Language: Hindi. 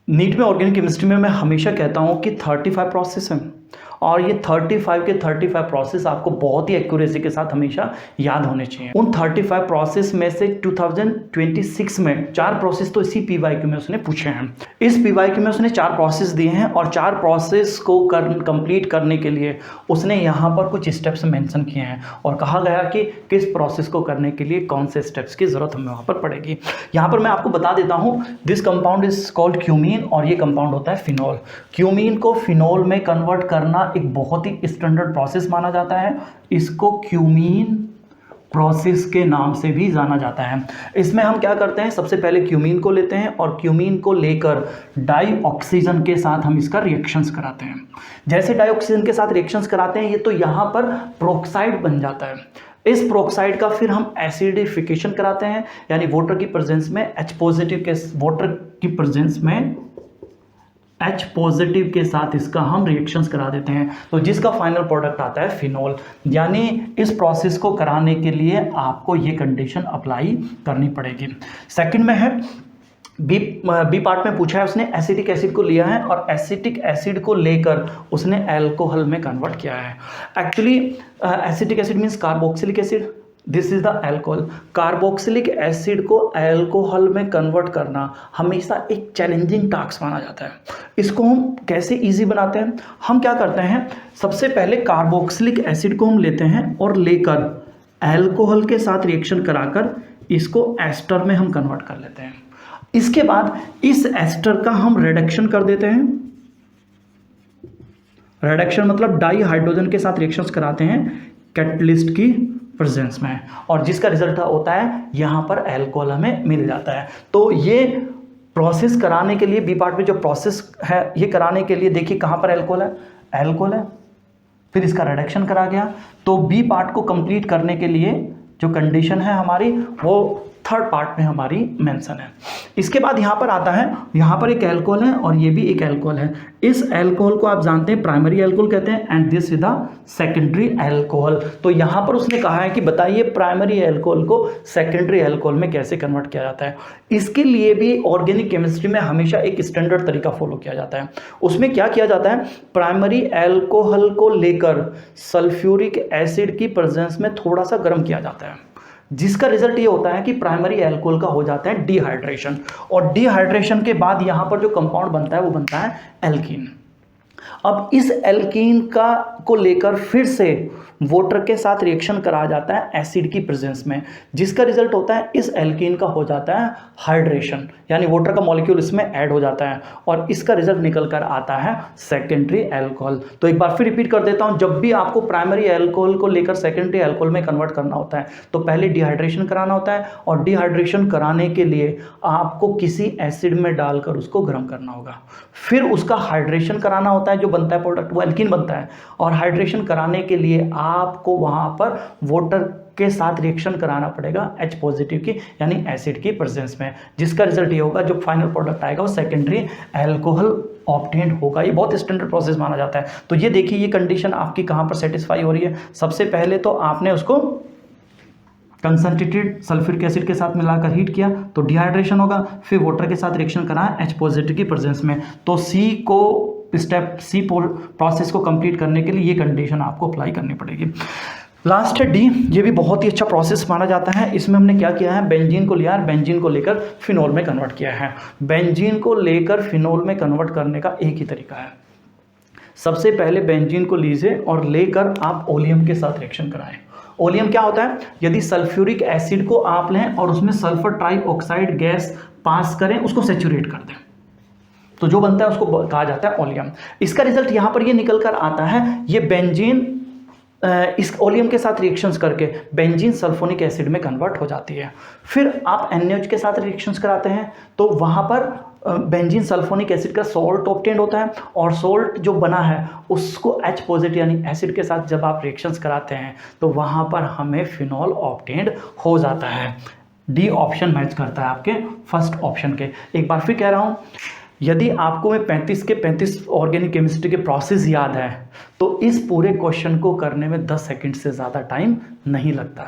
नीट में ऑर्गेनिक केमिस्ट्री में मैं हमेशा कहता हूँ कि 35 प्रोसेस हैं और ये 35 के 35 प्रोसेस आपको बहुत ही एक्यूरेसी के साथ हमेशा याद होने चाहिए। उन 35 प्रोसेस में से 2026 में 4 प्रोसेस तो इसी पीवाईक्यू में उसने पूछे हैं। इस पीवाईक्यू में उसने 4 प्रोसेस दिए हैं और 4 प्रोसेस को कंप्लीट करने के लिए उसने यहाँ पर कुछ स्टेप्स मेंशन किए हैं और कहा गया कि किस प्रोसेस को करने के लिए कौन से स्टेप्स की जरूरत हमें वहाँ पर पड़ेगी। यहाँ पर मैं आपको बता देता हूँ, this compound is called cumene और ये कंपाउंड होता है फिनोल। क्यूमीन को फिनोल में कन्वर्ट करना एक बहुत ही स्टैंडर्ड प्रोसेस माना जाता है। इसको क्यूमीन प्रोसेस के नाम से भी जाना जाता है। इसमें हम क्या करते हैं, सबसे पहले क्यूमीन को लेते हैं और क्यूमीन को लेकर डाई ऑक्सीजन के साथ हम इसका रिएक्शंस कराते हैं। जैसे डाई ऑक्सीजन के साथ रिएक्शंस कराते हैं ये तो यहाँ पर प्रोक्साइड बन जाता है। इस प्रोक्साइड का फिर हम एसिडिफिकेशन कराते हैं, यानी वाटर की प्रेजेंस में H पॉजिटिव के वाटर की प्रेजेंस में H पॉजिटिव के साथ इसका हम रिएक्शंस करा देते हैं, तो जिसका फाइनल प्रोडक्ट आता है फिनोल। यानी इस प्रोसेस को कराने के लिए आपको ये कंडीशन अप्लाई करनी पड़ेगी। सेकंड में है बी पार्ट में पूछा है उसने एसिटिक एसिड को लिया है और एसिटिक एसिड को लेकर उसने अल्कोहल में कन्वर्ट किया है। Actually acetic acid means carboxylic acid, this is the alcohol. Carboxylic acid को अल्कोहल में कन्वर्ट करना हमेशा एक चैलेंजिंग टास्क माना जाता है। इसको हम कैसे इजी बनाते हैं, हम क्या करते हैं, सबसे पहले कार्बोक्सिलिक एसिड को हम लेते हैं और लेकर अल्कोहल के साथ रिएक्शन कराकर इसको एस्टर में हम कन्वर्ट कर लेते हैं। इसके बाद इस एस्टर का हम रिडक्शन कर देते हैं। रिडक्शन मतलब डाई हाइड्रोजन के साथ रिएक्शंस कराते हैं कैटलिस्ट की प्रेजेंस में और जिसका रिजल्ट होता है यहाँ पर अल्कोहल हमें मिल जाता है। तो ये प्रोसेस कराने के लिए बी पार्ट में जो प्रोसेस है ये कराने के लिए देखिए कहाँ पर अल्कोहल है, फिर इसका रिडक्शन करा गया। तो बी पार्ट को कंप्लीट करने के लिए जो कंडीशन है हमारी वो थर्ड पार्ट में हमारी मेंशन है। इसके बाद यहाँ पर आता है, यहाँ पर एक अल्कोहल है और ये भी एक अल्कोहल है। इस अल्कोहल को आप जानते हैं प्राइमरी अल्कोहल कहते हैं and this is the secondary alcohol. तो यहाँ पर उसने कहा है कि बताइए प्राइमरी अल्कोहल को सेकेंडरी अल्कोहल में कैसे कन्वर्ट किया जाता है। इसके लिए भी ऑर्गेनिक केमिस्ट्री में हमेशा एक स्टैंडर्ड तरीका फॉलो किया जाता है। उसमें क्या किया जाता है, प्राइमरी अल्कोहल को लेकर सल्फ्यूरिक एसिड की प्रेजेंस में थोड़ा सा गर्म किया जाता है, जिसका रिजल्ट ये होता है कि प्राइमरी अल्कोहल का हो जाता है डिहाइड्रेशन और डिहाइड्रेशन के बाद यहाँ पर जो कंपाउंड बनता है वो बनता है एल्कीन। अब इस एल्कीन को लेकर फिर से वाटर के साथ रिएक्शन कराया जाता है एसिड की प्रेजेंस में, जिसका रिजल्ट होता है इस एल्कीन का हो जाता है हाइड्रेशन, यानी वाटर का मॉलिक्यूल इसमें ऐड हो जाता है और इसका रिजल्ट निकल कर आता है सेकेंडरी अल्कोहल। तो एक बार फिर रिपीट कर देता हूं, जब भी आपको प्राइमरी अल्कोहल को लेकर सेकेंडरी अल्कोहल में कन्वर्ट करना होता है तो पहले डिहाइड्रेशन कराना होता है और डिहाइड्रेशन कराने के लिए आपको किसी एसिड में डालकर उसको गर्म करना होगा, फिर उसका हाइड्रेशन कराना होता है, जो बनता है प्रोडक्ट वो एल्कीन बनता है और हाइड्रेशन कराने के लिए आपको वहां पर वाटर के साथ रिएक्शन कराना पड़ेगा H पॉजिटिव की यानी एसिड की प्रेजेंस में, जिसका रिजल्ट ये होगा जो फाइनल प्रोडक्ट आएगा वो सेकेंडरी अल्कोहल ऑब्टेन्ड होगा। ये बहुत स्टैंडर्ड प्रोसेस माना जाता है। तो ये देखिए ये कंडीशन आपकी कहाँ पर सेटिस्फाई हो रही है। सबसे पहले तो आपने उसको कंसंट्रेटेड सल्फ्यूरिक एसिड के साथ मिलाकर हीट किया तो डिहाइड्रेशन होगा, फिर वाटर के साथ रिएक्शन करा H पॉजिटिव की प्रेजेंस में। तो स्टेप सी प्रोसेस को कंप्लीट करने के लिए ये कंडीशन आपको अप्लाई करनी पड़ेगी। लास्ट है डी, ये भी बहुत ही अच्छा प्रोसेस माना जाता है। इसमें हमने क्या किया है, बेंजीन को लिया और बेंजीन को लेकर फिनोल में कन्वर्ट किया है। बेंजीन को लेकर फिनोल में कन्वर्ट करने का एक ही तरीका है, सबसे पहले बेंजीन को लीजिए और लेकर आप ओलियम के साथ रिएक्शन कराएं। ओलियम क्या होता है, यदि सल्फ्यूरिक एसिड को आप लें और उसमें सल्फर ट्राइऑक्साइड गैस पास करें, उसको सैचुरेट कर दें तो जो बनता है उसको कहा जाता है ओलियम। इसका रिजल्ट यहाँ पर ये निकल कर आता है, ये बेंजीन इस ओलियम के साथ रिएक्शंस करके बेंजीन सल्फोनिक एसिड में कन्वर्ट हो जाती है। फिर आप NaOH के साथ रिएक्शंस कराते हैं तो वहाँ पर बेंजीन सल्फोनिक एसिड का सॉल्ट ऑब्टेन्ड होता है और सॉल्ट जो बना है उसको H पॉजिटिव यानी एसिड के साथ जब आप रिएक्शंस कराते हैं तो वहाँ पर हमें फिनॉल ऑब्टेन्ड हो जाता है। डी ऑप्शन मैच करता है आपके फर्स्ट ऑप्शन के। एक बार फिर कह रहा हूँ, यदि आपको मैं 35 के 35 ऑर्गेनिक केमिस्ट्री के प्रोसेस याद है तो इस पूरे क्वेश्चन को करने में 10 सेकंड से ज़्यादा टाइम नहीं लगता।